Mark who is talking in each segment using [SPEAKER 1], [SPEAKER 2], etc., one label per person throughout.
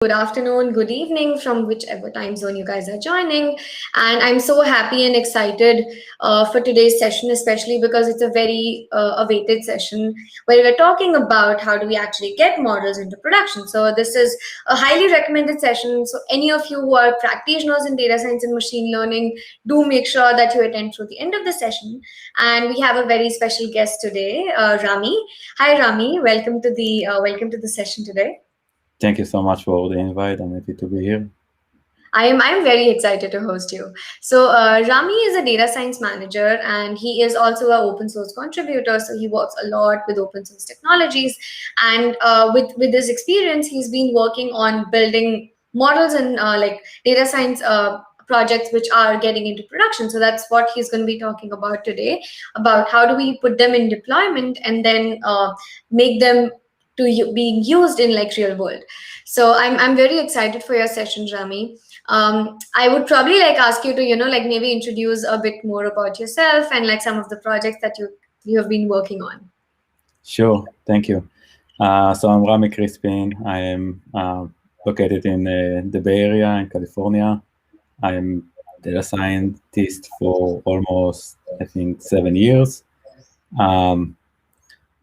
[SPEAKER 1] good afternoon, good evening from whichever time zone you guys are joining. And I'm so happy and excited for today's session, especially because it's a very awaited session where we're talking about how do we actually get models into production. So this is a highly recommended session. So any of you who are practitioners in data science and machine learning, do make sure that you attend through the end of the session. And we have a very special guest today, Rami. Hi, Rami. Welcome to the session today.
[SPEAKER 2] Thank you so much for the invite. I'm happy to be here.
[SPEAKER 1] I'm very excited to host you. So Rami is a data science manager and he is also an open source contributor. So he works a lot with open source technologies, and with his experience, he's been working on building models and like data science projects which are getting into production. So that's what he's going to be talking about today, about how do we put them in deployment and then make them being used in like real world. So I'm very excited for your session, Rami. I would probably like ask you to, like maybe introduce a bit more about yourself and like some of the projects that you have been working on.
[SPEAKER 2] Sure, thank you. So I'm Rami Crispin. I am located in the Bay Area in California. I'm data scientist for almost, I think, 7 years.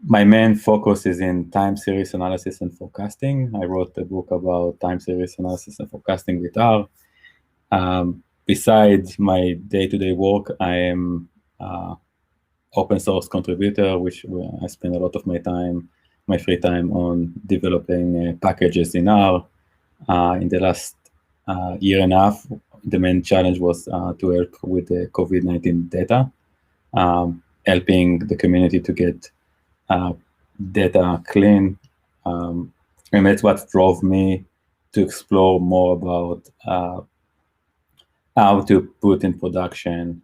[SPEAKER 2] My main focus is in time series analysis and forecasting. I wrote a book about time series analysis and forecasting with R. Besides my day-to-day work, I am open source contributor, which I spend a lot of my free time on developing packages in R. In the last year and a half, the main challenge was to help with the COVID-19 data, helping the community to get data clean. And that's what drove me to explore more about how to put in production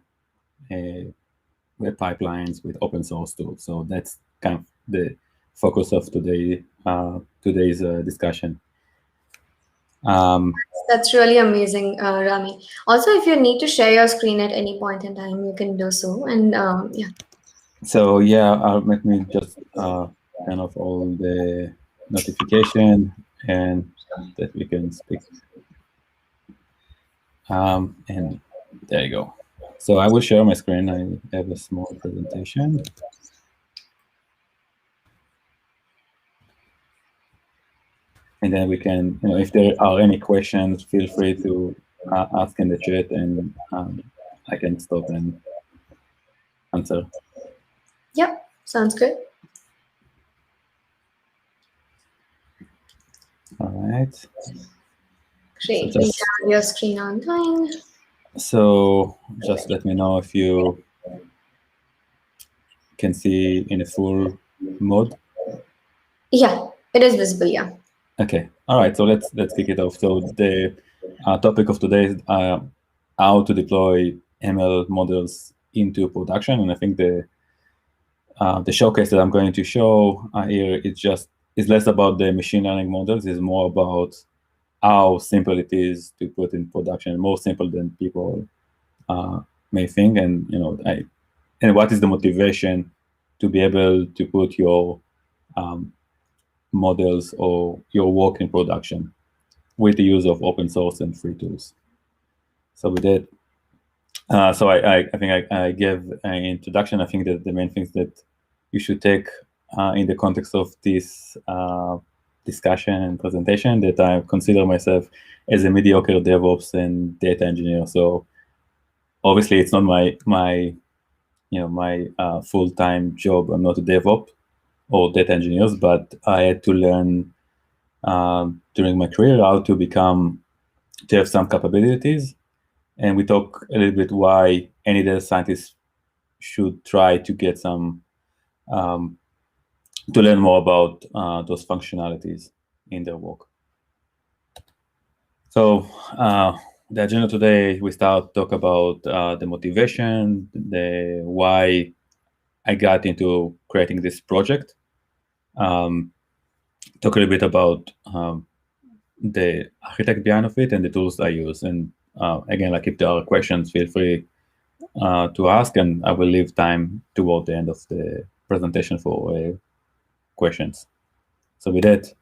[SPEAKER 2] web pipelines with open source tools. So that's kind of the focus of today's discussion.
[SPEAKER 1] That's really amazing, Rami. Also, if you need to share your screen at any point in time, you can do so. And yeah.
[SPEAKER 2] So yeah, let me just turn off all the notification and that we can speak. And there you go. So I will share my screen. I have a small presentation. And then we can, if there are any questions, feel free to ask in the chat, and I can stop and answer.
[SPEAKER 1] Yep, sounds good.
[SPEAKER 2] All right.
[SPEAKER 1] Great. So we have your screen online.
[SPEAKER 2] So just let me know if you can see in a full mode.
[SPEAKER 1] Yeah, it is visible. Yeah.
[SPEAKER 2] Okay. All right. So let's kick it off. So the topic of today is how to deploy ML models into production, and I think the showcase that I'm going to show here is less about the machine learning models. It's more about how simple it is to put in production, more simple than people may think, and and what is the motivation to be able to put your models or your work in production with the use of open source and free tools. So with that, so I think I gave an introduction. I think that the main things that you should take in the context of this discussion and presentation, that I consider myself as a mediocre DevOps and data engineer. So obviously it's not my full-time job. I'm not a DevOps or data engineers, but I had to learn during my career how to have some capabilities. And we talk a little bit why any data scientist should try to get some to learn more about those functionalities in their work. So the agenda today, we start talk about the motivation, the why I got into creating this project. Talk a little bit about the architect behind of it and the tools I use. And again, like if there are questions, feel free to ask, and I will leave time toward the end of the presentation for questions. So with that,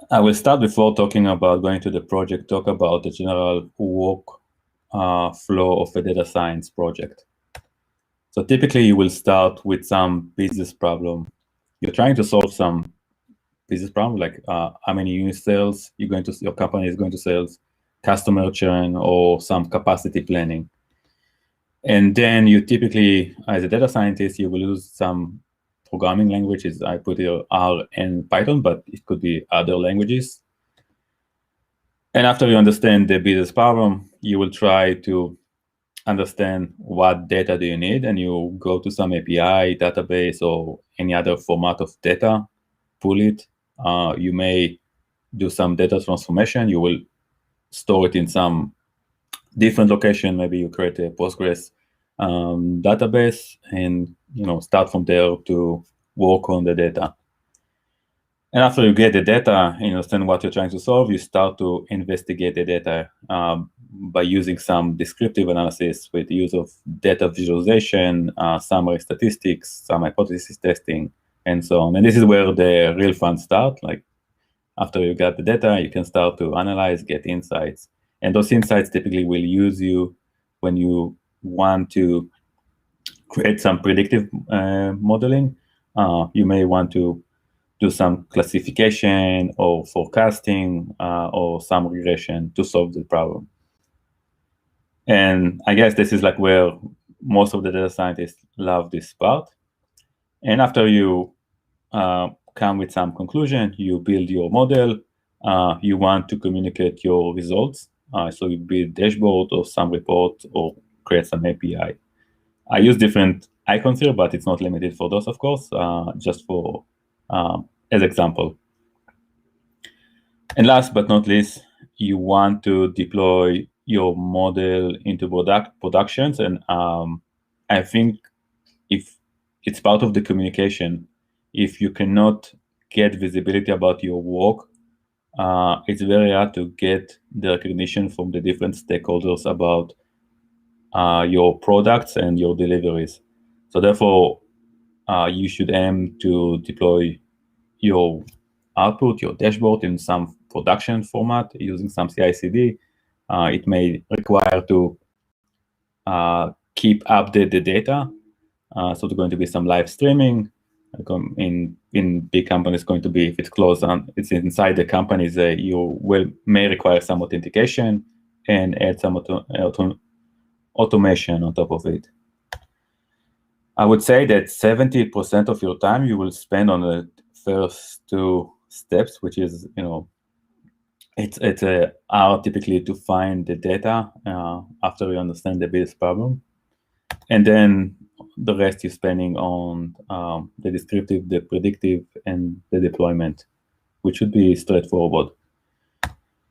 [SPEAKER 2] I will start before talking about going to the project, talk about the general work flow of a data science project. So typically you will start with some business problem. You're trying to solve some business problem, like how many unit sales your company is going to sales, customer churn, or some capacity planning. And then you typically, as a data scientist, you will use some programming languages. I put here R and Python, but it could be other languages. And after you understand the business problem, you will try to understand what data do you need, and you go to some API, database, or any other format of data, pull it. You may do some data transformation. You will store it in some different location. Maybe you create a Postgres database, and start from there to work on the data. And after you get the data and understand what you're trying to solve, you start to investigate the data by using some descriptive analysis with the use of data visualization, summary statistics, some hypothesis testing, and so on. And this is where the real fun starts. Like after you got the data, you can start to analyze, get insights. And those insights typically will use you when you want to create some predictive modeling. You may want to do some classification or forecasting or some regression to solve the problem. And I guess this is like where most of the data scientists love this part. And after you come with some conclusion, you build your model, you want to communicate your results. So you build dashboard or some report or create some API. I use different icons here, but it's not limited for those, of course, just for as example. And last but not least, you want to deploy your model into productions. And I think if it's part of the communication, if you cannot get visibility about your work, it's very hard to get the recognition from the different stakeholders about your products and your deliveries. So therefore, you should aim to deploy your output, your dashboard in some production format using some CI/CD. It may require to keep update the data. So there's going to be some live streaming. In big companies, going to be, if it's closed and it's inside the companies, may require some authentication and add some automation on top of it. I would say that 70% of your time you will spend on the first two steps, which is, it's hard typically to find the data after you understand the business problem. And then the rest you're spending on the descriptive, the predictive, and the deployment, which should be straightforward.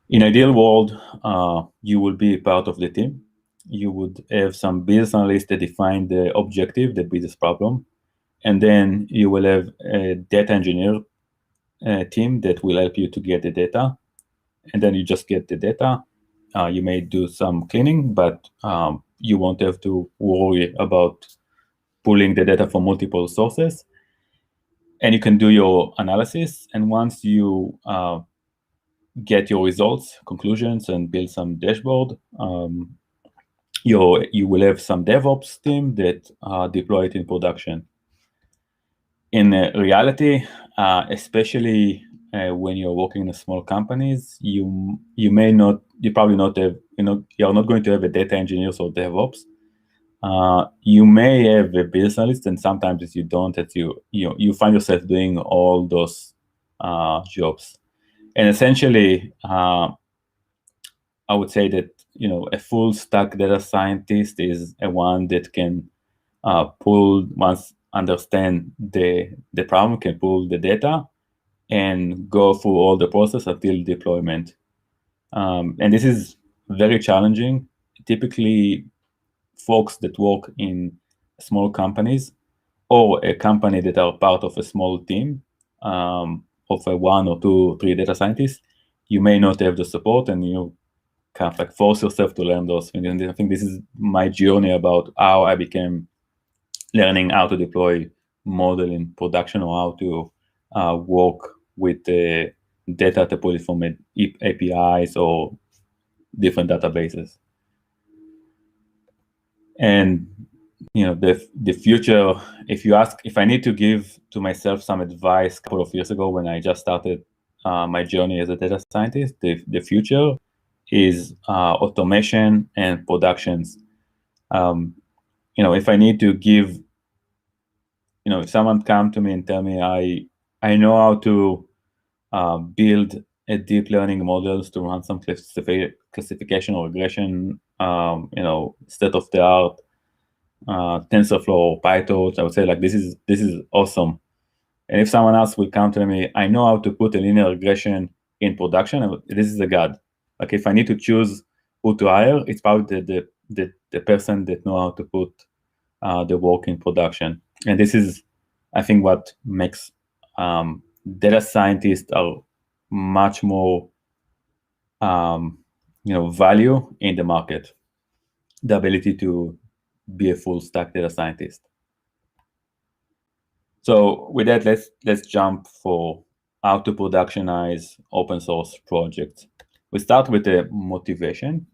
[SPEAKER 2] In ideal world, you will be part of the team. You would have some business analysts that define the objective, the business problem, and then you will have a data engineer team that will help you to get the data. And then you just get the data. You may do some cleaning, but you won't have to worry about pulling the data from multiple sources. And you can do your analysis. And once you get your results, conclusions, and build some dashboard, you will have some DevOps team that deploy it in production. In reality, especially when you're working in small companies, you probably not have, you're not going to have a data engineers or DevOps. You may have a business analyst, and sometimes you don't. That you find yourself doing all those jobs. And essentially, I would say that a full stack data scientist is a one that can understand the problem, can pull the data, and go through all the process until deployment. And this is very challenging. Typically, folks that work in small companies or a company that are part of a small team of a 1 or 2, 3 data scientists, you may not have the support, and you kind of like force yourself to learn those things. And I think this is my journey about how I became learning how to deploy model in production, or how to work with data to pull it from APIs or different databases. And the future, if I need to give to myself some advice a couple of years ago when I just started my journey as a data scientist, the future is automation and productions. If I need to give, if someone come to me and tell me I know how to build a deep learning models to run some classification or regression, state of the art, TensorFlow or PyTorch, I would say like this is awesome. And if someone else will come to me, I know how to put a linear regression in production, this is a god. Like if I need to choose who to hire, it's probably the person that know how to put the work in production. And this is, I think, what makes data scientists are much more value in the market, the ability to be a full stack data scientist. So with that, let's jump for how to productionize open source projects. We start with the motivation.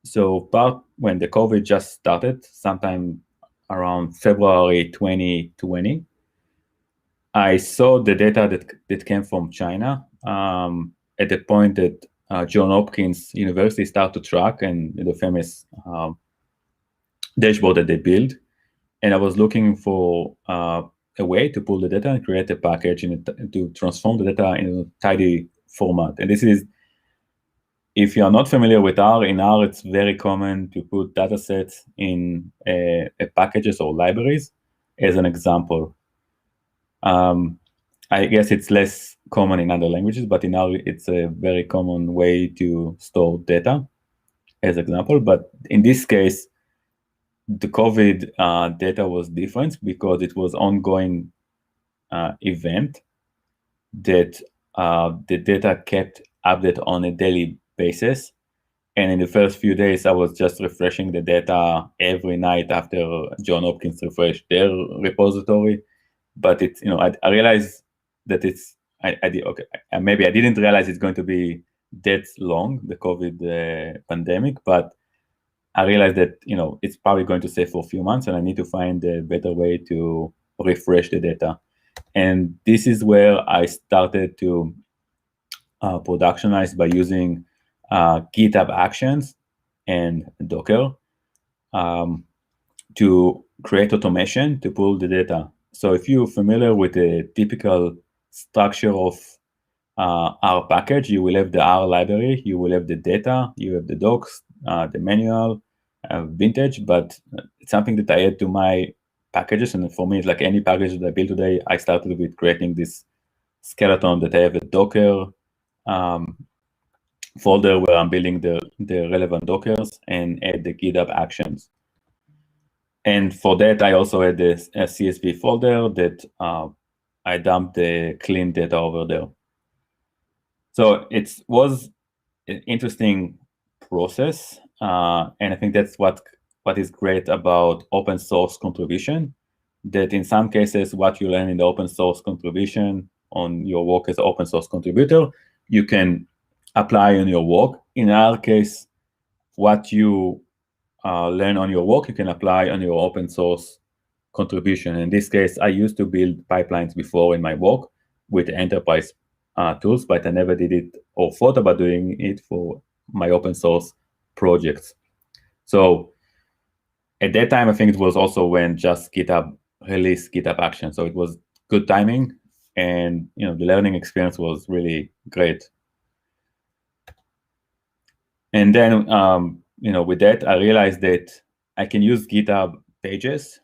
[SPEAKER 2] So when the COVID just started, sometime around February 2020, I saw the data that came from China at the point that Johns Hopkins University started to track and the famous dashboard that they built. And I was looking for a way to pull the data and create a package to transform the data in a tidy format. And this is, if you are not familiar with R, in R, it's very common to put data sets in packages or libraries as an example. I guess it's less common in other languages, but in R, it's a very common way to store data as example. But in this case, the COVID data was different because it was ongoing event that the data kept update on a daily basis. And in the first few days, I was just refreshing the data every night after Johns Hopkins refreshed their repository. But it's, I realized that maybe I didn't realize it's going to be that long, the COVID pandemic, but I realized that, it's probably going to stay for a few months and I need to find a better way to refresh the data. And this is where I started to productionize by using GitHub Actions and Docker to create automation to pull the data. So if you're familiar with the typical structure of R package, you will have the R library, you will have the data, you have the docs, the manual, vintage, but it's something that I add to my packages. And for me, it's like any package that I build today, I started with creating this skeleton that I have a Docker folder where I'm building the relevant Dockers and add the GitHub Actions. And for that, I also had this CSV folder that I dumped the clean data over there. So it was an interesting process. And I think that's what is great about open source contribution, that in some cases, what you learn in the open source contribution on your work as an open source contributor, you can apply on your work. In our case, what you learn on your work, you can apply on your open source contribution. In this case, I used to build pipelines before in my work with enterprise tools, but I never did it or thought about doing it for my open source projects. So at that time, I think it was also when just GitHub released GitHub Actions. So it was good timing, and the learning experience was really great. And then with that, I realized that I can use GitHub Pages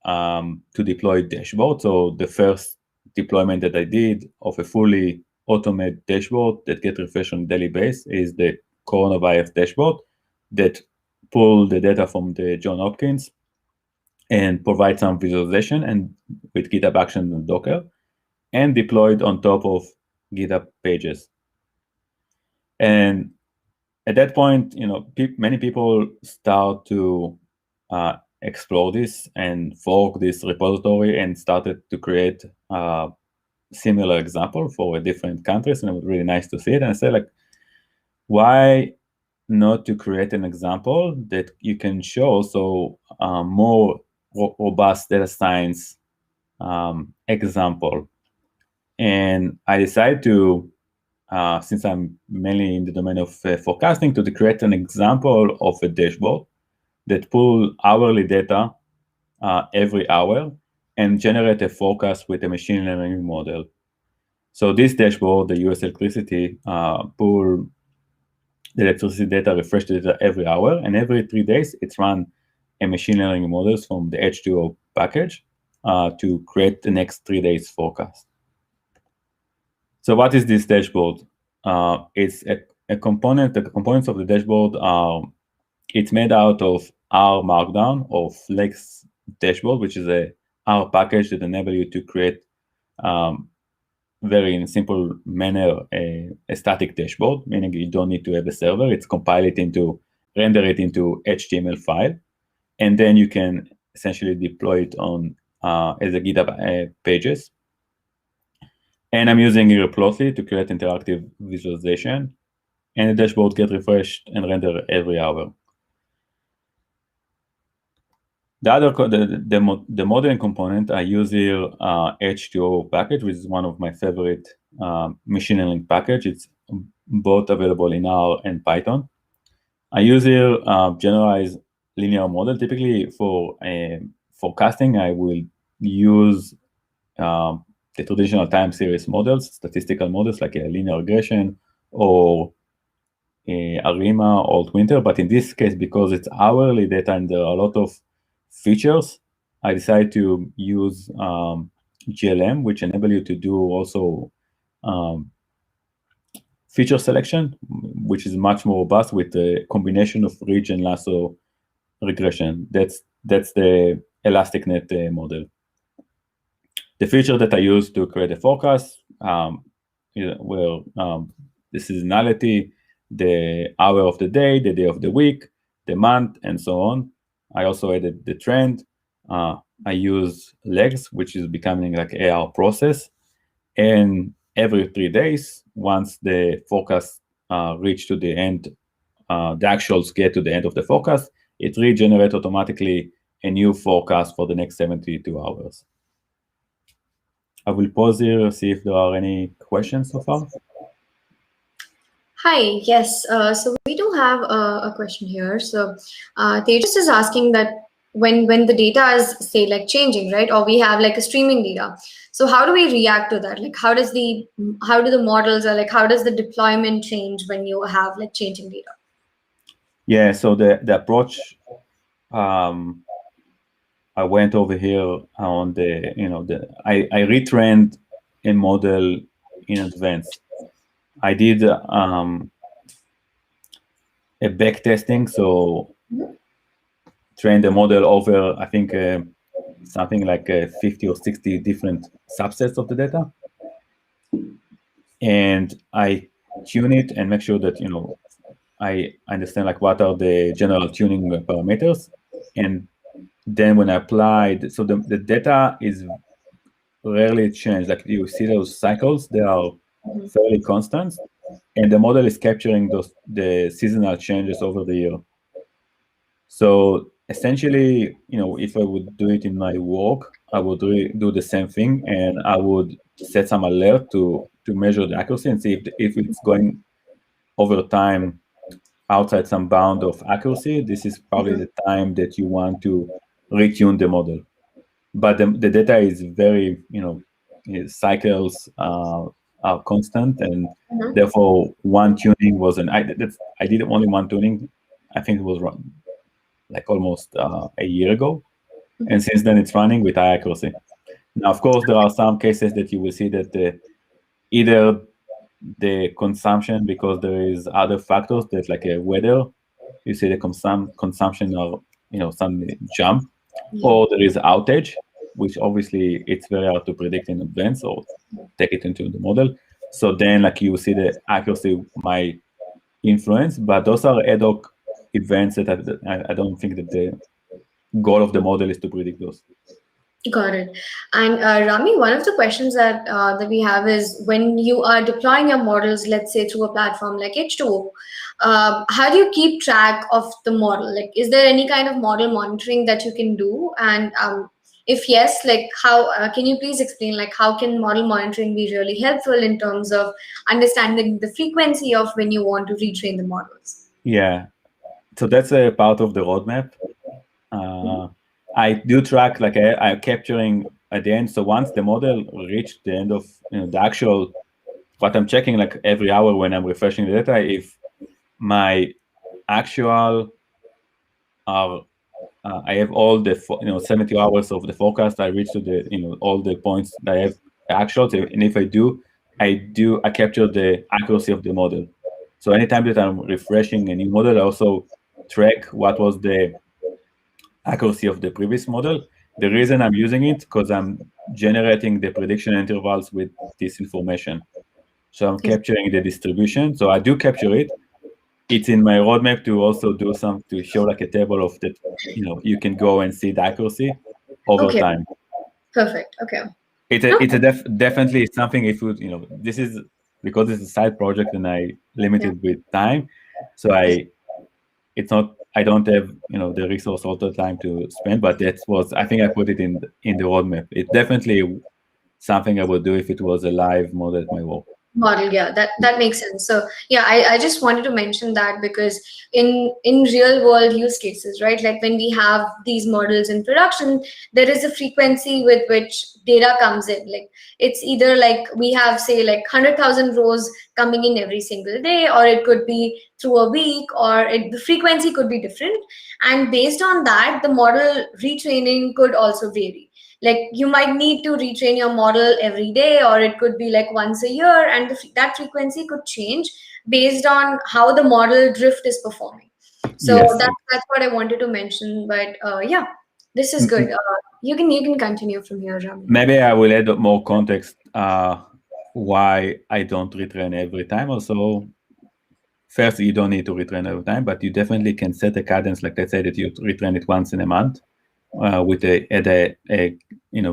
[SPEAKER 2] to deploy dashboard. So the first deployment that I did of a fully automated dashboard that gets refreshed on a daily basis is the coronavirus dashboard that pull the data from the Johns Hopkins and provide some visualization and with GitHub Actions and Docker, and deployed on top of GitHub Pages. And at that point, many people start to explore this and fork this repository and started to create similar example for different countries, and it was really nice to see it. And I said, like, why not to create an example that you can show so more robust data science example? And I decided to, since I'm mainly in the domain of forecasting, to create an example of a dashboard that pull hourly data every hour and generate a forecast with a machine learning model. So this dashboard, the US electricity, pull the electricity data, refresh the data every hour, and every 3 days it's run a machine learning models from the H2O package to create the next 3 days forecast. So what is this dashboard? It's a component. The components of the dashboard are, it's made out of R Markdown or Flex dashboard, which is a R package that enable you to create very in a simple manner a static dashboard, meaning you don't need to have a server. It's compile it into, render it into HTML file, and then you can essentially deploy it on as a GitHub Pages. And I'm using here Plotly to create interactive visualization, and the dashboard get refreshed and rendered every hour. The other, the modeling component, I use here H2O package, which is one of my favorite machine learning package. It's both available in R and Python. I use here generalized linear model. Typically for forecasting, I will use the traditional time series models, statistical models like a linear regression or ARIMA or Winter. But in this case, because it's hourly data and there are a lot of features, I decided to use GLM, which enable you to do also feature selection, which is much more robust with a combination of ridge and lasso regression. That's the ElasticNet model. The feature that I use to create a forecast, the seasonality, the hour of the day of the week, the month, and so on. I also added the trend. I use legs, which is becoming like AR process. And every 3 days, once the forecast reach to the end, the actuals get to the end of the forecast, it regenerates automatically a new forecast for the next 72 hours. I will pause here, see if there are any questions so far.
[SPEAKER 1] Hi, yes. So we do have a question here. So Tejas is asking that when the data is, say, like changing, right? Or we have like a streaming data. So how do we react to that? Like how do the models, or like how does the deployment change when you have like changing data?
[SPEAKER 2] Yeah, so the approach, I went over here on the, I retrained a model in advance. I did a back testing, so trained the model over, I think, something like 50 or 60 different subsets of the data. And I tune it and make sure that, I understand like what are the general tuning parameters. And then when I applied, so the data is rarely changed. Like you see those cycles, they are fairly constant, and the model is capturing the seasonal changes over the year. So essentially, if I would do it in my work, I would do the same thing, and I would set some alert to measure the accuracy and see if it's going over time outside some bound of accuracy. This is probably the time that you want to retune the model. But the data is very, cycles are constant, and therefore one tuning wasn't. I did only one tuning. I think it was like almost a year ago, and since then it's running with high accuracy. Now, of course, there are some cases that you will see that either the consumption, because there is other factors that like a weather, you see the consumption or some jump, or there is outage, which obviously it's very hard to predict in advance or take it into the model. So then like you see the accuracy might influence, but those are ad hoc events that I don't think that the goal of the model is to predict those.
[SPEAKER 1] Got it. And Rami, one of the questions that we have is when you are deploying your models, let's say through a platform like H2O, how do you keep track of the model? Like, is there any kind of model monitoring that you can do? And if yes, like how can you please explain like how can model monitoring be really helpful in terms of understanding the frequency of when you want to retrain the models?
[SPEAKER 2] Yeah, so that's a part of the roadmap. I do track, like I'm capturing at the end. So once the model reached the end of the actual, what I'm checking like every hour when I'm refreshing the data, if my actual are I have all the 70 hours of the forecast. I reach to the all the points that I have actual. And if I capture the accuracy of the model. So anytime that I'm refreshing a new model, I also track what was the accuracy of the previous model. The reason I'm using it because I'm generating the prediction intervals with this information. So I'm capturing the distribution. So I do capture it. It's in my roadmap to also do some to show like a table of that. You can go and see the accuracy over
[SPEAKER 1] Okay,
[SPEAKER 2] time.
[SPEAKER 1] perfect. Okay.
[SPEAKER 2] Definitely something if this is because it's a side project and I
[SPEAKER 1] Yeah.
[SPEAKER 2] limited with time, so it's not I don't have the resource all the time to spend, but that was I think I put it in the roadmap. It's definitely something I would do if it was a live model at my work.
[SPEAKER 1] Model, yeah, that makes sense. So yeah, I just wanted to mention that because in real world use cases, right, like when we have these models in production, there is a frequency with which data comes in. Like it's either like we have say like 100,000 rows coming in every single day, or it could be through a week, or the frequency could be different, and based on that the model retraining could also vary. Like you might need to retrain your model every day, or it could be like once a year, and that frequency could change based on how the model drift is performing. So
[SPEAKER 2] Yes.
[SPEAKER 1] that's what I wanted to mention. But yeah, this is good. You can continue from here, Rami.
[SPEAKER 2] Maybe I will add more context why I don't retrain every time. Also, first, you don't need to retrain every time, but you definitely can set a cadence. Like let's say that you retrain it once in a month with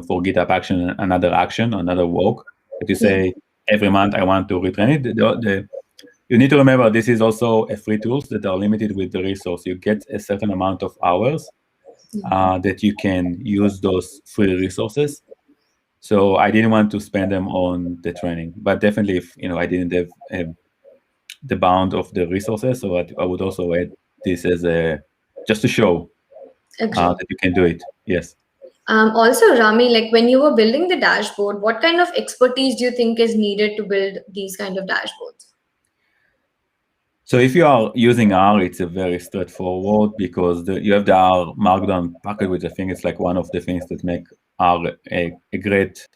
[SPEAKER 2] for GitHub action, another action, another work. That you
[SPEAKER 1] Yeah.
[SPEAKER 2] say every month I want to retrain it. You need to remember this is also a free tools that are limited with the resource. You get a certain amount of hours that you can use those free resources. So I didn't want to spend them on the training, but definitely if I didn't have the bound of the resources, so I would also add this as a just to show
[SPEAKER 1] Agree.
[SPEAKER 2] that you can do it. Yes.
[SPEAKER 1] Also, Rami, like when you were building the dashboard, what kind of expertise do you think is needed to build these kind of dashboards?
[SPEAKER 2] So if you are using R, it's a very straightforward because you have the R Markdown package, which I think is like one of the things that make R a great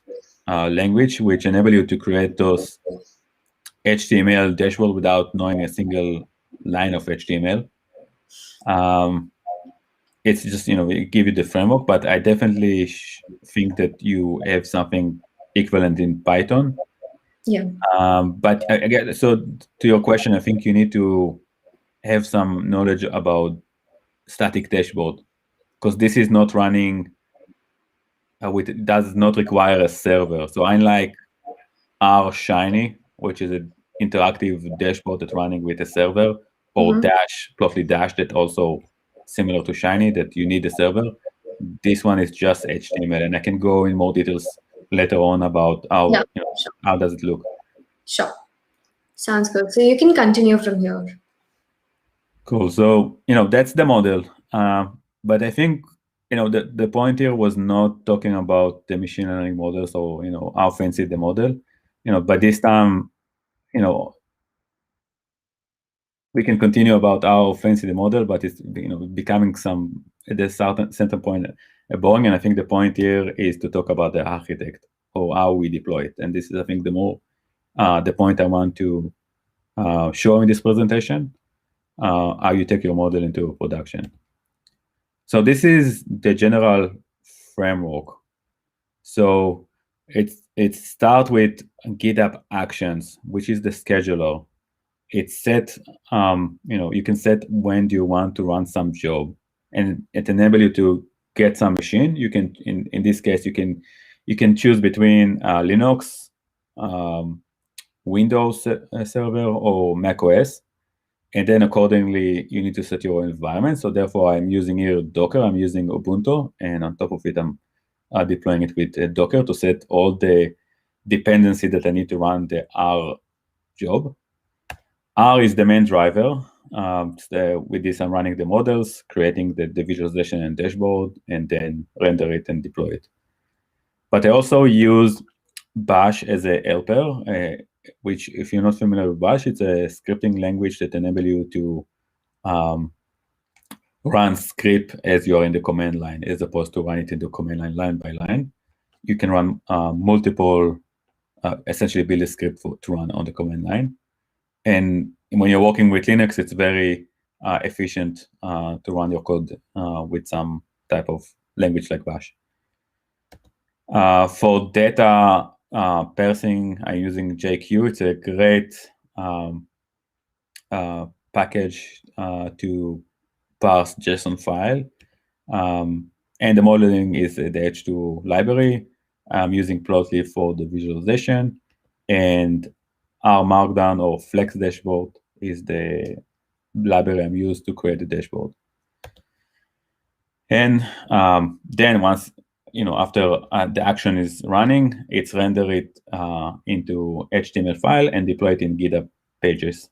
[SPEAKER 2] language, which enable you to create those HTML dashboard without knowing a single line of HTML. It's just we give you the framework, but I definitely think that you have something equivalent in Python.
[SPEAKER 1] Yeah.
[SPEAKER 2] But again, so to your question, I think you need to have some knowledge about static dashboard because this is not running does not require a server. So unlike R Shiny, which is an interactive dashboard that's running with a server, or
[SPEAKER 1] Mm-hmm.
[SPEAKER 2] Dash, Plotly Dash, that also similar to Shiny, that you need a server. This one is just HTML, and I can go in more details later on about
[SPEAKER 1] Yeah.
[SPEAKER 2] how
[SPEAKER 1] Sure.
[SPEAKER 2] how does it look.
[SPEAKER 1] Sure. Sounds good. So you can continue from here.
[SPEAKER 2] Cool. So that's the model, but I think the point here was not talking about the machine learning models or how fancy the model. But this time, you know we can continue about how fancy the model, but it's becoming some at the certain point boring. And I think the point here is to talk about the architect or how we deploy it. And this is, I think, the point I want to show in this presentation, how you take your model into production. So this is the general framework. So it starts with GitHub Actions, which is the scheduler. It's set, you can set when do you want to run some job, and it enables you to get some machine. You can, in this case, you can choose between Linux, Windows server, or Mac OS. And then accordingly, you need to set your environment. So therefore, I'm using here Docker. I'm using Ubuntu. And on top of it, I'm deploying it with Docker to set all the dependency that I need to run the R job. R is the main driver. With this, I'm running the models, creating the visualization and dashboard, and then render it and deploy it. But I also use Bash as a helper, which, if you're not familiar with Bash, it's a scripting language that enables you to run script as you're in the command line, as opposed to run it in the command line by line. You can run multiple, essentially build a script to run on the command line. And when you're working with Linux, it's very efficient to run your code with some type of language like Bash. For data parsing, I'm using JQ. It's a great package to parse JSON file. And the modeling is the H2 library. I'm using Plotly for the visualization. And our Markdown or Flex dashboard is the library I'm used to create the dashboard. And then once, after the action is running, it's render it into HTML file and deploy it in GitHub Pages.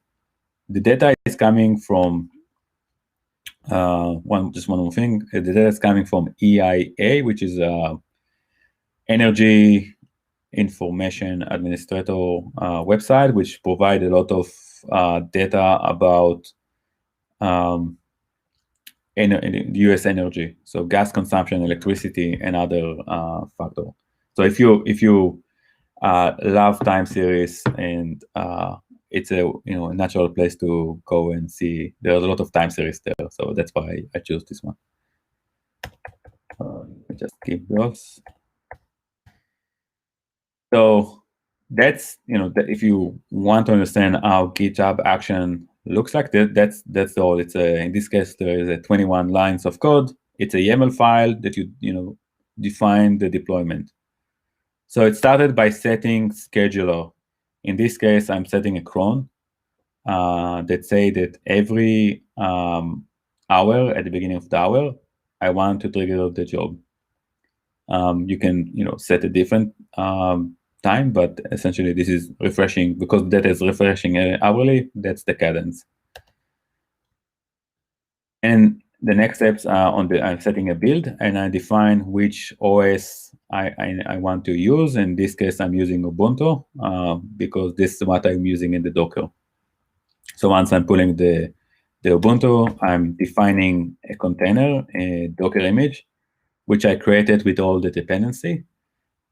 [SPEAKER 2] The data is coming from just one more thing. The data is coming from EIA, which is Energy Information Administrator website, which provide a lot of data about US energy, so gas consumption, electricity, and other factor. So if you love time series, and it's a natural place to go and see. There's a lot of time series there, so that's why I chose this one. Just keep those. So that's if you want to understand how GitHub Action looks like, that's all. It's in this case there is 21 lines of code. It's a YAML file that you define the deployment. So it started by setting scheduler. In this case, I'm setting a cron that say that every hour at the beginning of the hour, I want to trigger the job. You can set a different time, but essentially this is refreshing because data is refreshing hourly. That's the cadence. And the next steps are I'm setting a build, and I define which OS I want to use. In this case, I'm using Ubuntu because this is what I'm using in the Docker. So once I'm pulling the Ubuntu, I'm defining a container, a Docker image, which I created with all the dependency.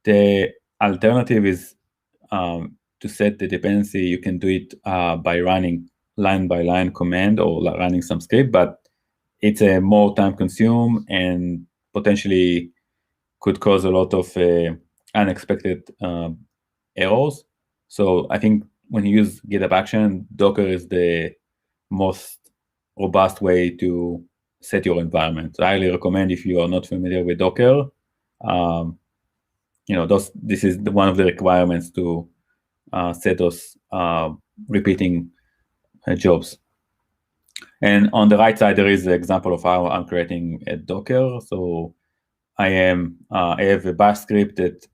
[SPEAKER 2] The alternative is to set the dependency. You can do it by running line-by-line command or running some script, but it's a more time-consumed and potentially could cause a lot of unexpected errors. So I think when you use GitHub Action, Docker is the most robust way to set your environment. So I highly recommend, if you are not familiar with Docker, this is one of the requirements to set those repeating jobs. And on the right side, there is an example of how I'm creating a Docker. So I have a bash script that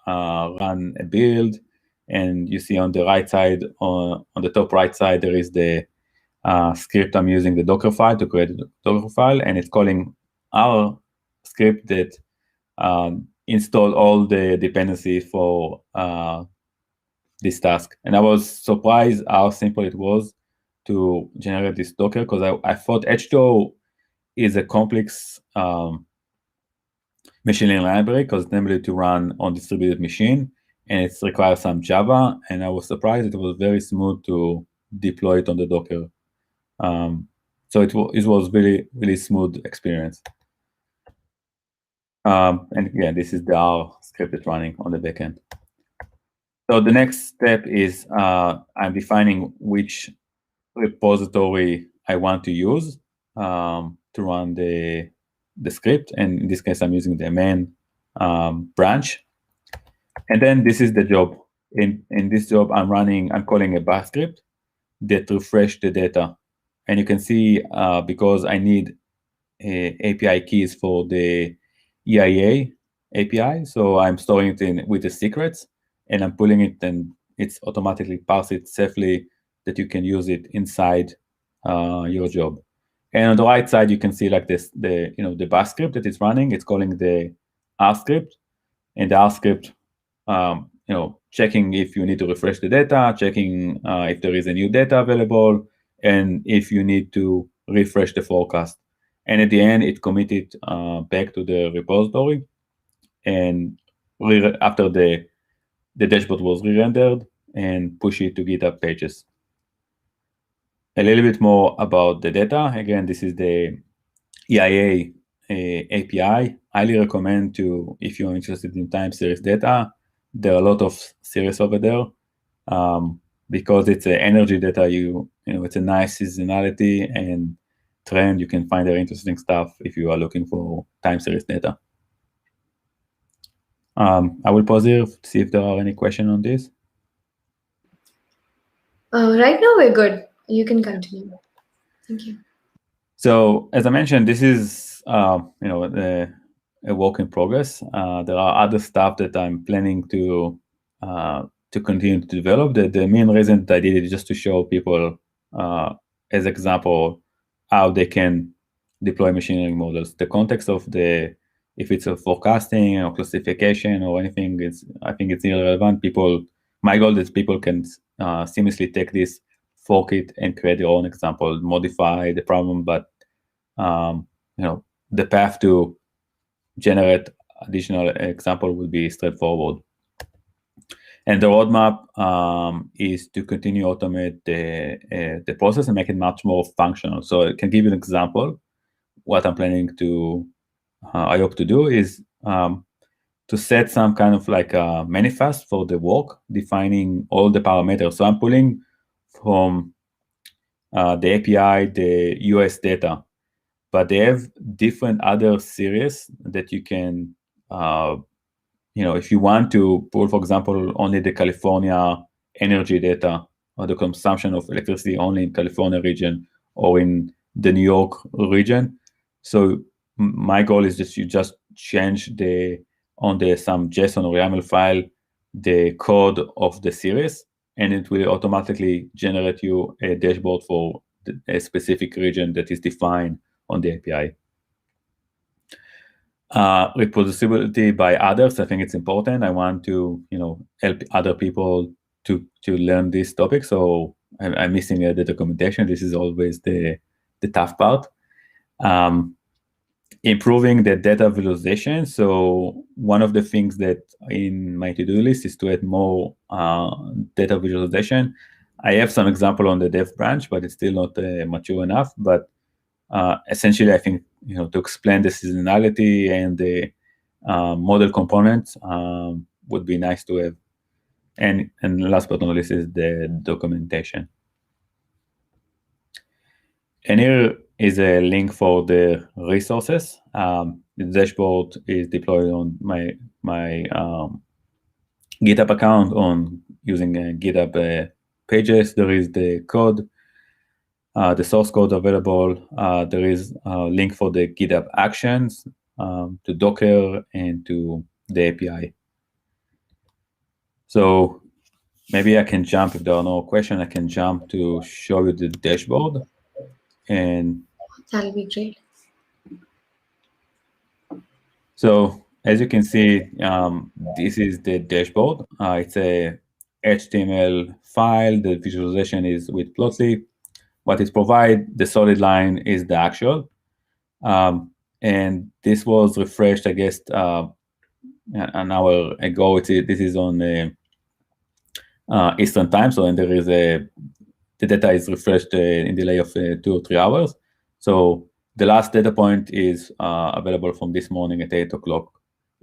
[SPEAKER 2] run a build, and you see on the right side, on the top right side, there is the script I'm using, the Docker file, to create a Docker file, and it's calling our script that install all the dependency for this task. And I was surprised how simple it was to generate this Docker, because I thought H2O is a complex machine learning library, because it's enabled to run on distributed machine, and it requires some Java. And I was surprised it was very smooth to deploy it on the Docker. So it was really, really smooth experience. And yeah, this is the R script that's running on the backend. So the next step is I'm defining which repository I want to use to run the the script, and in this case, I'm using the main branch. And then this is the job. In this job, I'm calling a bash script that refresh the data. And you can see because I need API keys for the EIA API, so I'm storing it in with the secrets, and I'm pulling it, and it's automatically parse it safely that you can use it inside your job. And on the right side, you can see like this, the bash script that it's running. It's calling the R script, and the R script, checking if you need to refresh the data, checking if there is a new data available, and if you need to refresh the forecast. And at the end, it committed back to the repository, and after the dashboard was re-rendered, and push it to GitHub Pages. A little bit more about the data. Again, this is the EIA API. Highly recommend to, if you're interested in time series data, there are a lot of series over there. Because it's energy data, it's a nice seasonality and trend. You can find very interesting stuff if you are looking for time series data. I will pause here to see if there are any questions on this.
[SPEAKER 1] Right now we're good. You can continue. Thank you.
[SPEAKER 2] So as I mentioned, this is a work in progress. There are other stuff that I'm planning to continue to develop. The main reason that I did it is just to show people as example how they can deploy machine learning models. The context of if it's a forecasting or classification or anything, I think it's irrelevant. My goal is people can seamlessly take this, fork it, and create their own example, modify the problem, but the path to generate additional example will be straightforward. And the roadmap is to continue automate the process and make it much more functional. So I can give you an example. What I'm planning to, I hope to do is to set some kind of like a manifest for the work, defining all the parameters. So I'm pulling from the API, the US data, but they have different other series that you can, if you want to pull, for example, only the California energy data or the consumption of electricity only in California region or in the New York region. So my goal is just you just change some JSON or YAML file, the code of the series, and it will automatically generate you a dashboard for a specific region that is defined on the API. Reproducibility by others, I think it's important. I want to, help other people to learn this topic. So I'm missing the documentation. This is always the tough part. Improving the data visualization. So one of the things that in my to-do list is to add more data visualization. I have some example on the dev branch, but it's still not mature enough. But essentially, I think to explain the seasonality and the model components would be nice to have. And last but not least is the documentation. And here is a link for the resources. The dashboard is deployed on my GitHub account on using GitHub Pages. There is the code, the source code available. There is a link for the GitHub Actions, to Docker, and to the API. So maybe I can jump, if there are no questions, I can jump to show you the dashboard. And
[SPEAKER 1] that'll be great.
[SPEAKER 2] So as you can see, this is the dashboard. It's a HTML file. The visualization is with Plotly. What it provides, the solid line is the actual. And this was refreshed, I guess, an hour ago. This is on Eastern time. So and there is the data is refreshed in delay of 2 or 3 hours. So the last data point is available from this morning at 8 o'clock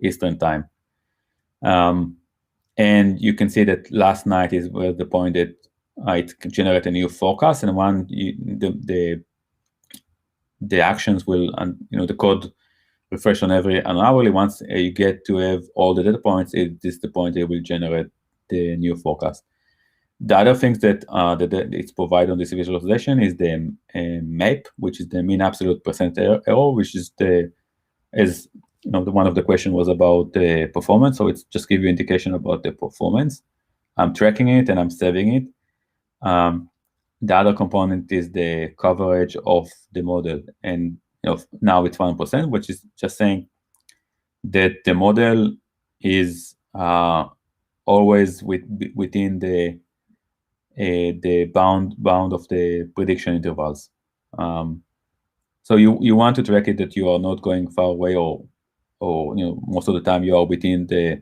[SPEAKER 2] Eastern time. And you can see that last night is where the point that it generated a new forecast, and the actions will, the code refresh on an hourly. Once you get to have all the data points, this is the point it will generate the new forecast. The other things that it's provided on this visualization is the MAP, which is the mean absolute percent error, which is one of the question was about the performance. So it's just give you indication about the performance. I'm tracking it and I'm saving it. The other component is the coverage of the model, and now it's 1%, which is just saying that the model is always within the bound of the prediction intervals. So you want to track it that you are not going far away, or most of the time you are within the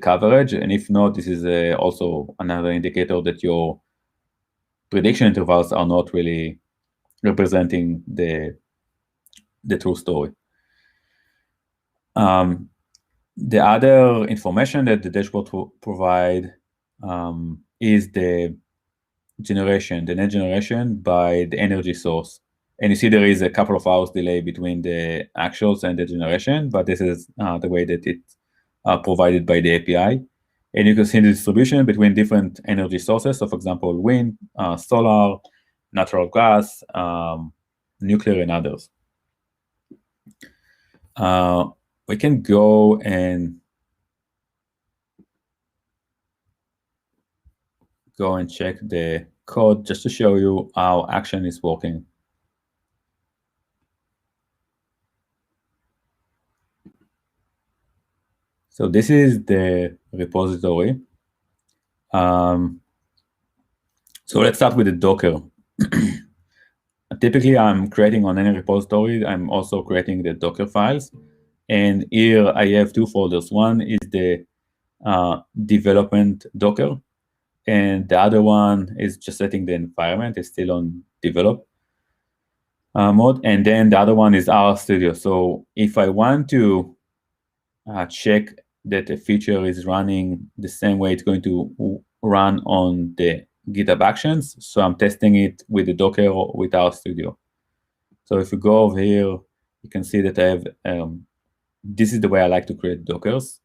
[SPEAKER 2] coverage, and if not, this is also another indicator that your prediction intervals are not really representing the true story. The other information that the dashboard provide is the net generation by the energy source. And you see there is a couple of hours delay between the actuals and the generation, but this is the way that it's provided by the API. And you can see the distribution between different energy sources. So for example, wind, solar, natural gas, nuclear, and others. We can go and check the code just to show you how action is working. So this is the repository. So let's start with the Docker. Typically, I'm creating on any repository. I'm also creating the Docker files. And here I have two folders. One is the development Docker, and the other one is just setting the environment. It's still on develop mode. And then the other one is RStudio. So if I want to check that a feature is running the same way it's going to run on the GitHub Actions, so I'm testing it with the Docker or with RStudio. So if you go over here, you can see that I have, this is the way I like to create Dockers.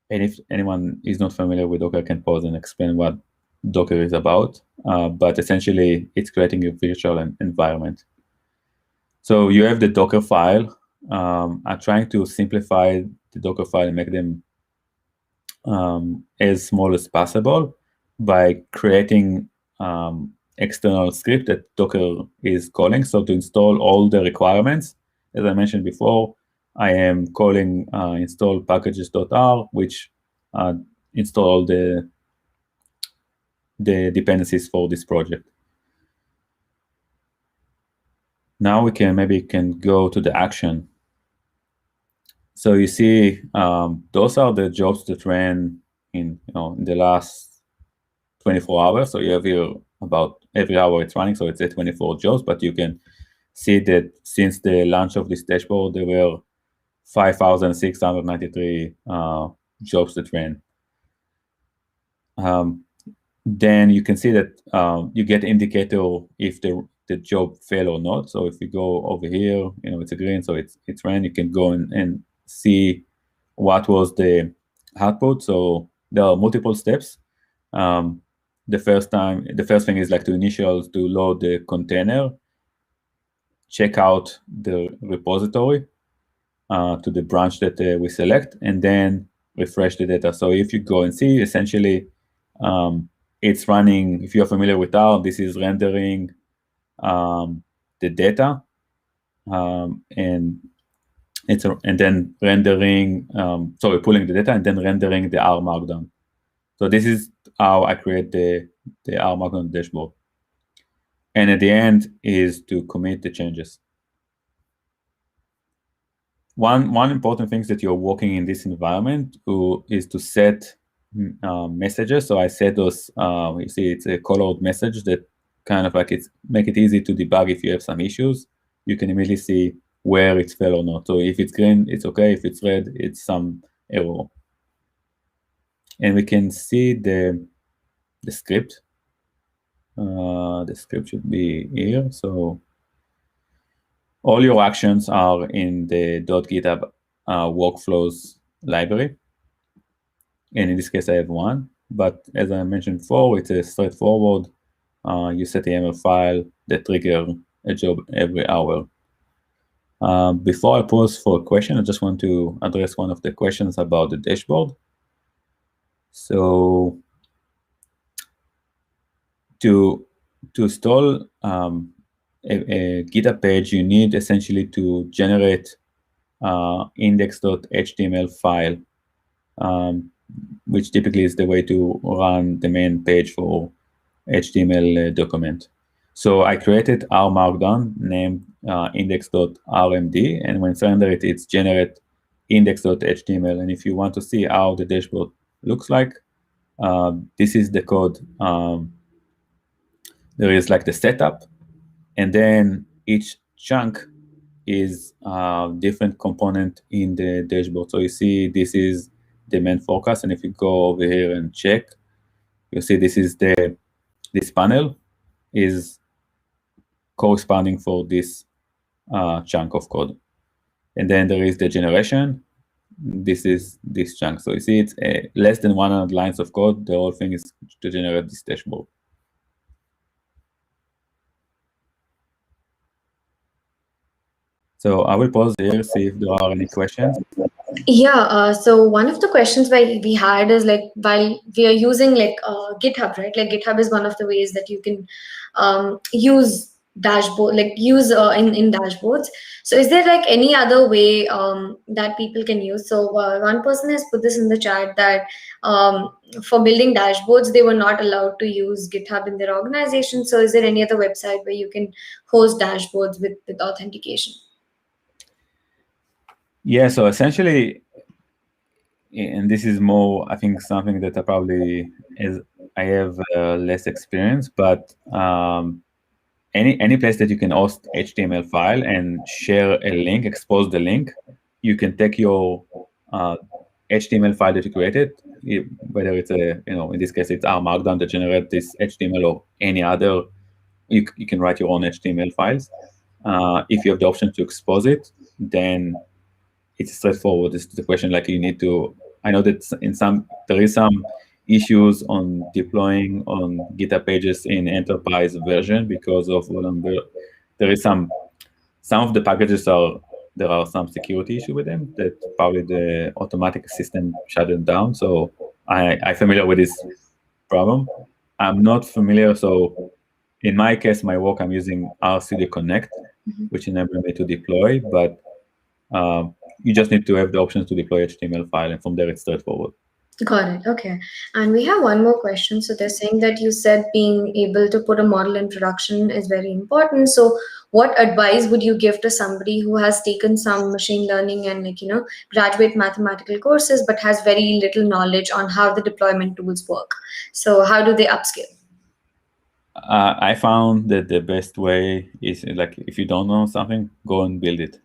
[SPEAKER 2] And if anyone is not familiar with Docker, I can pause and explain what Docker is about. But essentially, it's creating a virtual environment. So you have the Docker file. I'm trying to simplify the Docker file and make them as small as possible by creating external script that Docker is calling. So to install all the requirements, as I mentioned before, I am calling install packages.r, which install the dependencies for this project. Now we can go to the action. So you see, those are the jobs that ran in the last 24 hours. So you have here about every hour it's running, so it's 24 jobs. But you can see that since the launch of this dashboard, there were 5,693 jobs that ran. Then you can see that you get indicator if the job failed or not. So if you go over here, it's a green, so it's ran. You can go and see what was the output. So there are multiple steps. The first thing is like to load the container, check out the repository to the branch that we select, and then refresh the data. So if you go and see, essentially, it's running. If you're familiar with R, this is rendering the data, and then rendering. Sorry, pulling the data and then rendering the R Markdown. So this is how I create the R Markdown dashboard. And at the end is to commit the changes. One important thing that you're working in this environment is to set messages. So I set those. You see, it's a colored message that kind of like make it easy to debug if you have some issues. You can immediately see where it's failed or not. So if it's green, it's okay. If it's red, it's some error. And we can see the script. The script should be here. So All your actions are in the .github workflows library. And in this case, I have one. But as I mentioned before, it's a straightforward. You set a YAML file that trigger a job every hour. Before I pause for a question, I just want to address one of the questions about the dashboard. So to install a GitHub page, you need essentially to generate index.html file, which typically is the way to run the main page for HTML document. So I created R Markdown named index.rmd, and when I render it, it's generate index.html. And if you want to see how the dashboard looks like, this is the code. There is like the setup, and then each chunk is a different component in the dashboard. So you see this is the main forecast, and if you go over here and check, you see this panel is corresponding for this chunk of code. And then there is the generation. This is this chunk. So you see it's less than 100 lines of code. The whole thing is to generate this dashboard. So I will pause here, see if there are any questions.
[SPEAKER 1] Yeah, so one of the questions we had is like, while we are using like GitHub, right? Like GitHub is one of the ways that you can use dashboard, like use in dashboards. So is there like any other way that people can use? So one person has put this in the chat that for building dashboards, they were not allowed to use GitHub in their organization. So is there any other website where you can host dashboards with authentication?
[SPEAKER 2] Yeah, so essentially, and this is more, I think, something that I have less experience, but any place that you can host HTML file and share a link, expose the link, you can take your HTML file that you created, whether it's in this case it's R Markdown that generate this HTML or any other, you can write your own HTML files. If you have the option to expose it, then it's straightforward. It's the question like you need to. I know that there is some issues on deploying on GitHub Pages in enterprise version because of there is some of the packages there are some security issue with them that probably the automatic system shut them down. So I'm familiar with this problem. I'm not familiar. So in my case, my work, I'm using RCD Connect, which enables me to deploy, but you just need to have the options to deploy HTML file, and from there it's straightforward.
[SPEAKER 1] Got it. Okay. And we have one more question. So they're saying that you said being able to put a model in production is very important. So what advice would you give to somebody who has taken some machine learning and graduate mathematical courses, but has very little knowledge on how the deployment tools work? So how do they upskill?
[SPEAKER 2] I found that the best way is like, if you don't know something, go and build it.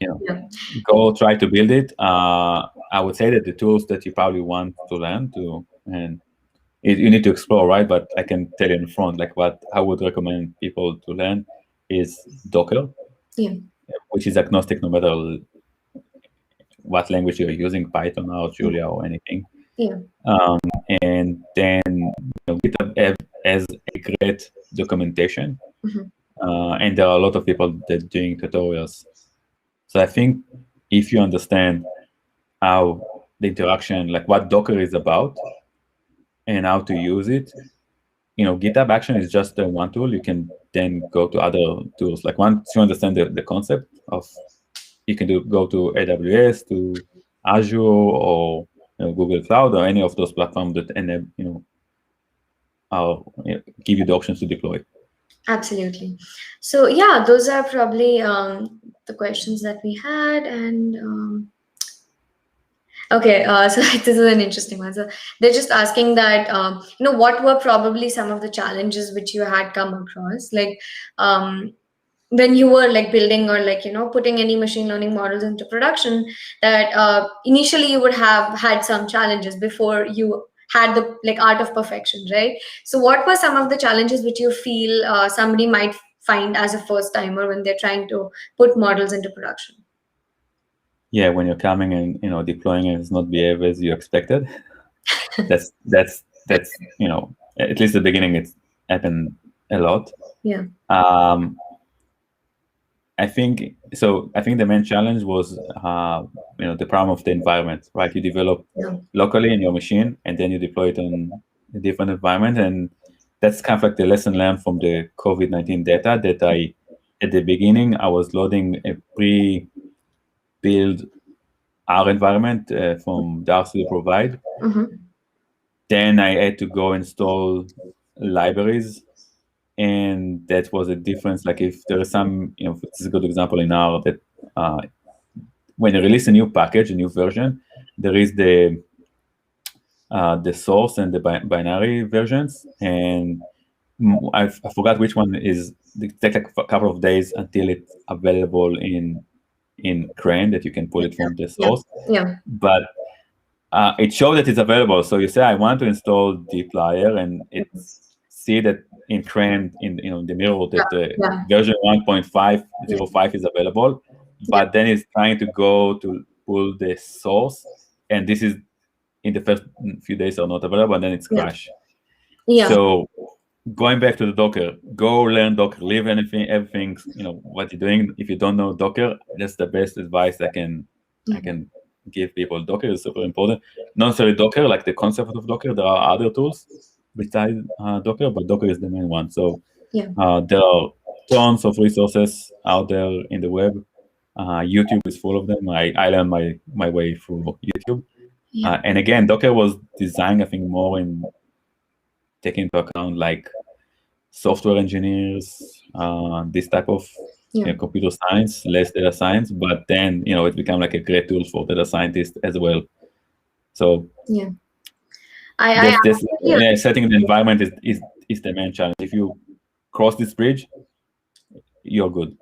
[SPEAKER 1] Yeah.
[SPEAKER 2] Go try to build it. I would say that the tools that you probably want to learn and you need to explore, right? But I can tell you in front, like what I would recommend people to learn is Docker, which is agnostic no matter what language you're using, Python or Julia or anything. And then GitHub has a great documentation, and there are a lot of people that are doing tutorials. So I think if you understand how the interaction, like what Docker is about and how to use it, GitHub Action is just one tool. You can then go to other tools. Like once you understand the concept of, you can go to AWS, to Azure, or Google Cloud, or any of those platforms that give you the options to deploy.
[SPEAKER 1] Absolutely. So yeah, those are probably the questions that we had. And okay, so this is an interesting one. So they're just asking that, what were probably some of the challenges which you had come across, like when you were like building or like, putting any machine learning models into production, that initially you would have had some challenges before you had the like art of perfection, right? So what were some of the challenges which you feel somebody might find as a first timer when they're trying to put models into production?
[SPEAKER 2] Yeah, when you're coming and deploying and it's not behave as you expected, that's at least the beginning it's happened a lot.
[SPEAKER 1] Yeah.
[SPEAKER 2] I think the main challenge was the problem of the environment, right? You develop locally in your machine and then you deploy it on a different environment, and that's kind of like the lesson learned from the COVID-19 data that at the beginning I was loading a pre-built R environment from the R Studio provide. Then I had to go install libraries, and that was a difference. Like if there is some, this is a good example in R that when you release a new package, a new version, there is the source and the binary versions, and I forgot which one is. It takes like a couple of days until it's available in Crane that you can pull it from the source.
[SPEAKER 1] Yeah.
[SPEAKER 2] But it showed that it's available. So you say, I want to install dplyr, and it's see that in Crane in the mirror that version 1.505 is available, but then it's trying to go to pull the source, and this is in the first few days are not available, and then it's crash. So going back to the Docker, go learn Docker, leave everything what you're doing. If you don't know Docker, that's the best advice I can give people. Docker is super important. Not necessarily Docker, like the concept of Docker. There are other tools besides Docker, but Docker is the main one. So there are tons of resources out there in the web. YouTube is full of them. I learned my way through YouTube. And again, Docker was designed, I think, more in taking into account like software engineers, this type of computer science, less data science, but then it became like a great tool for data scientists as well. So setting the environment is the main challenge. If you cross this bridge, you're good.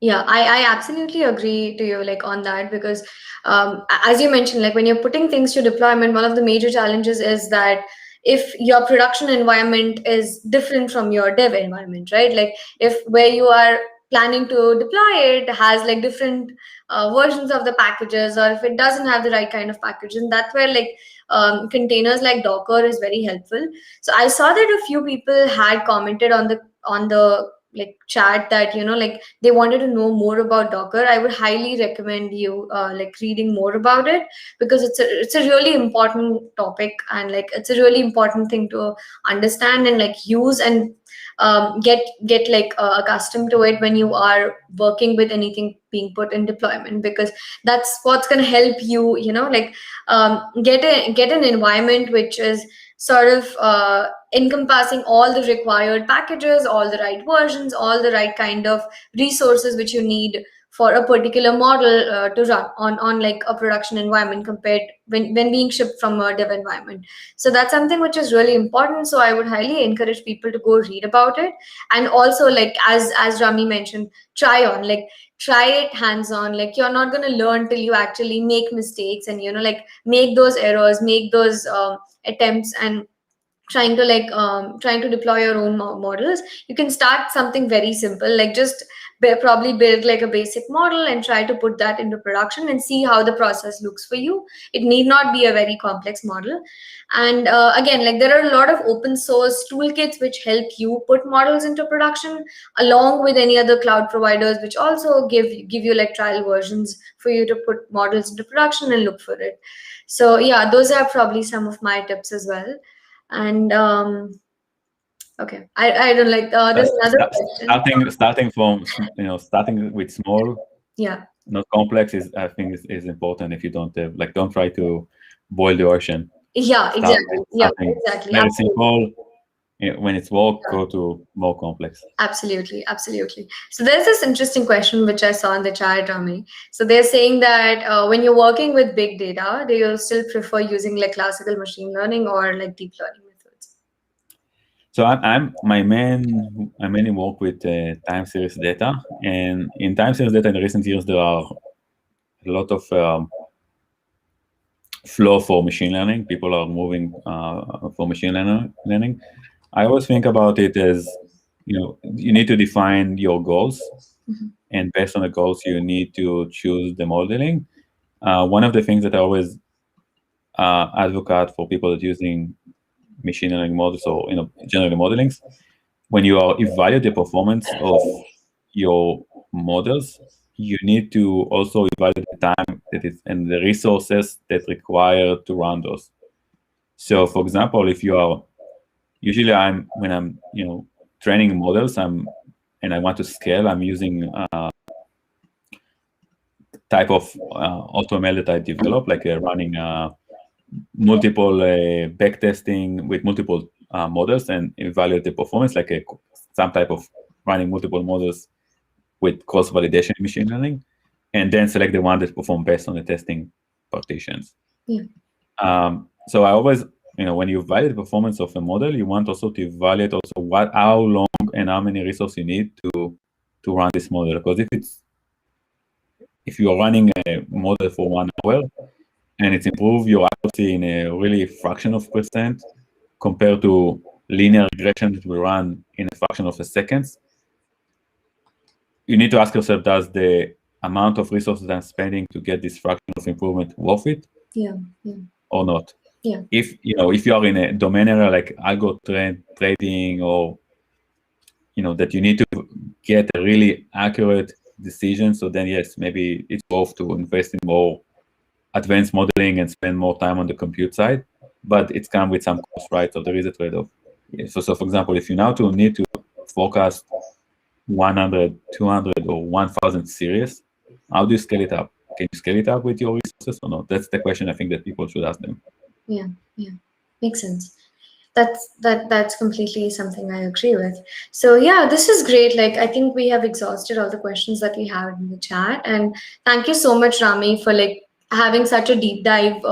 [SPEAKER 1] Yeah, I absolutely agree to you on that, because as you mentioned, when you're putting things to deployment, one of the major challenges is that if your production environment is different from your dev environment, right? If where you are planning to deploy it has different versions of the packages, or if it doesn't have the right kind of package, and that's where containers like Docker is very helpful. So I saw that a few people had commented on the chat that they wanted to know more about Docker. I would highly recommend you reading more about it, because it's a really important topic, and it's a really important thing to understand and use and get accustomed to it when you are working with anything being put in deployment, because that's what's going to help you get an environment which is sort of encompassing all the required packages, all the right versions, all the right kind of resources which you need for a particular model to run on a production environment, compared when being shipped from a dev environment. So that's something which is really important. So I would highly encourage people to go read about it. And also as Rami mentioned, try it hands-on. You're not going to learn till you actually make mistakes and make those errors, make those attempts, and trying to deploy your own models. You can start something very simple, just probably build a basic model and try to put that into production and see how the process looks for you. It need not be a very complex model. And again, there are a lot of open source toolkits which help you put models into production, along with any other cloud providers which also give you trial versions for you to put models into production and look for it. So yeah, those are probably some of my tips as well. And okay, I don't there's another question.
[SPEAKER 2] Starting with small, not complex, I think is important. If you don't have don't try to boil the ocean.
[SPEAKER 1] Exactly.
[SPEAKER 2] Very simple. When it's work, go to more complex.
[SPEAKER 1] Absolutely. So there's this interesting question which I saw in the chat, Rami. So they're saying that when you're working with big data, do you still prefer using classical machine learning or deep learning methods?
[SPEAKER 2] So I mainly work with time series data, and in time series data in recent years there are a lot of flow for machine learning. People are moving for machine learning. I always think about it as you need to define your goals,
[SPEAKER 1] Mhm.
[SPEAKER 2] and based on the goals, you need to choose the modeling. One of the things that I always advocate for people that using machine learning models or general modelings, when you are evaluate the performance of your models, you need to also evaluate the time that is and the resources that require to run those. So, for example, if you are usually when I'm training models, and I want to scale, I'm using type of AutoML that I develop, like running multiple back testing with multiple models and evaluate the performance, like some type of running multiple models with cross validation machine learning, and then select the one that perform best on the testing partitions.
[SPEAKER 1] Yeah.
[SPEAKER 2] So I always, when you evaluate the performance of a model, you want also to evaluate also how long and how many resources you need to run this model. Because if you are running a model for 1 hour and it's improved your accuracy in a really fraction of percent compared to linear regression that will run in a fraction of a second, you need to ask yourself, does the amount of resources I'm spending to get this fraction of improvement worth it?
[SPEAKER 1] Yeah.
[SPEAKER 2] Or not?
[SPEAKER 1] Yeah.
[SPEAKER 2] If you are in a domain area like algo trading, or that you need to get a really accurate decision, so then yes, maybe it's worth to invest in more advanced modeling and spend more time on the compute side, but it's come with some cost, right? So there is a trade-off. So for example, if you now need to forecast 100, 200, or 1,000 series, how do you scale it up? Can you scale it up with your resources or not? That's the question I think that people should ask them.
[SPEAKER 1] Yeah. Makes sense. That's completely something I agree with. So yeah, this is great. Like, I think we have exhausted all the questions that we have in the chat, and thank you so much, Rami, for like having such a deep dive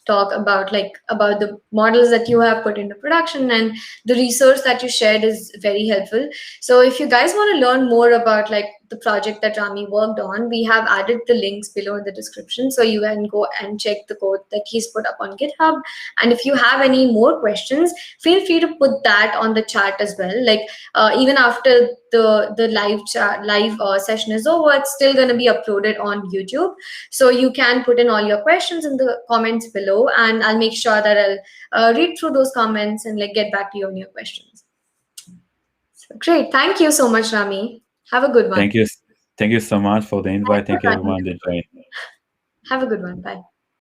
[SPEAKER 1] talk about the models that you have put into production, and the resource that you shared is very helpful. So if you guys want to learn more about like the project that Rami worked on, we have added the links below in the description, so you can go and check the code that he's put up on GitHub. And if you have any more questions, feel free to put that on the chat as well. Like even after the live session is over, it's still going to be uploaded on YouTube, so you can put in all your questions in the comments below, and I'll make sure that I'll read through those comments and like get back to you on your questions. So, great. Thank you so much, Rami. Have a good one.
[SPEAKER 2] Thank you so much for the invite. Thank you everyone that joined.
[SPEAKER 1] Have a good one. Bye.